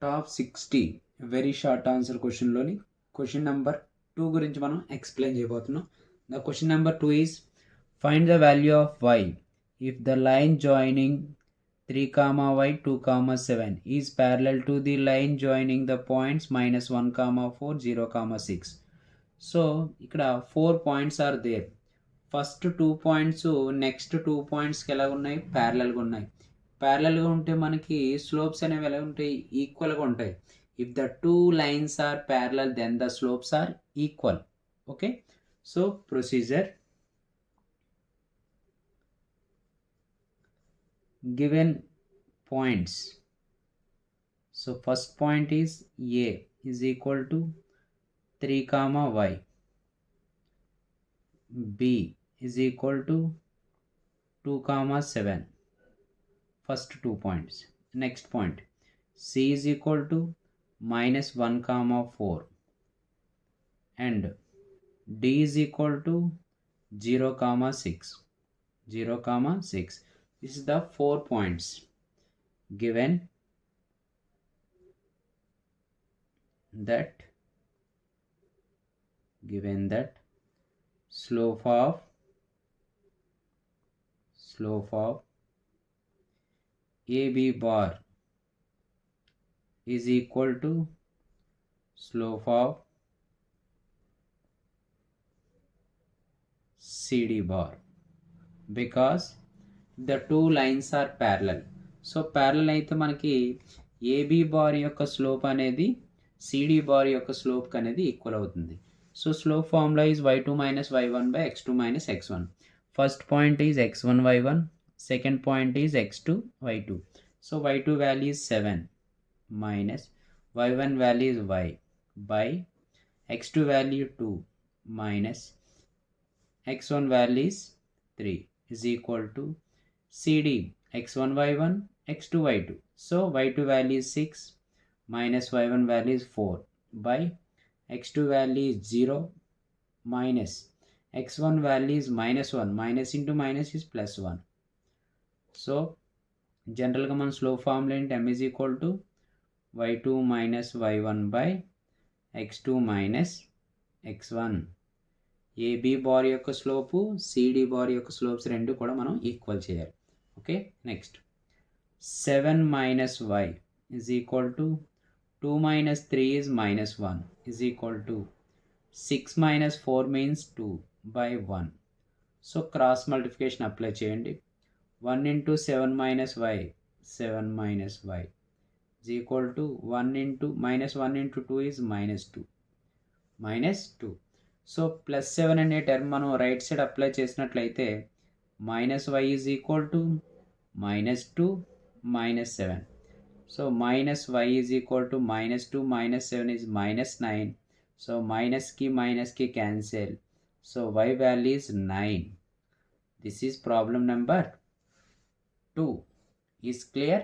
Top 60 very short answer క్వశ్చన్లోని question number 2 గురించి మనం ఎక్స్ప్లెయిన్ చేయబోతున్నాం. The question number 2 is find the value of y if the line joining 3, y 2, 7 is parallel to the line joining the points -1, 4, 0, 6. So ఇక్కడ 4 points are there. First 2 points next 2 పాయింట్స్కి ఎలా ఉన్నాయి, ప్యారలల్గా ఉన్నాయి. ప్యారలల్గా ఉంటే మనకి స్లోప్స్ అనేవి ఎలా ఉంటాయి, ఈక్వల్గా ఉంటాయి. If the 2 lines are parallel then the slopes are equal. Okay, so procedure given points. So first point is A is equal to 3, y. B is equal to 2, 7. First 2 points. Next point, C is equal to -1, 4. And D is equal to 0, 6. 0, 6. This is the 4 points given that slope of AB bar is equal to slope of CD bar because the 2 lines are parallel. So parallel అయితే మనకి AB bar యొక్క slope అనేది CD bar యొక్క slope అనేది equal అవుతుంది. So slope formula is y2 - y1 by x2 - x1. First point is x1 y1, second point is x2 y2. So y2 value is 7 minus y1 value is y by x2 value 2 minus x1 value is 3 is equal to CD x1 y1 x2 y2. So y2 value is 6 minus y1 value is 4 by x2 value is 0 minus x1 value is -1. Minus into minus is +1. So general గా మన slope formula ఏంటి, m is equal to y2 minus y1 by x2 minus x1. AB bar యొక్క slope CD bar యొక్క slopes రెండు కూడా మనం equal చేయాలి. Okay, next 7 minus y is equal to 2 minus 3 is -1 is equal to 6 minus 4 means 2 by 1. So cross multiplication apply చేయండి. 1 into 7 minus y 7 minus y is equal to 1 into -1 into 2 is -2. So +7 అనే term మనం right side apply చేసినట్లయితే -y is equal to -2 -7. So -y is equal to -2 -7 is -9. So మైనస్కి cancel. So y value is 9. This is problem number 2. Is clear?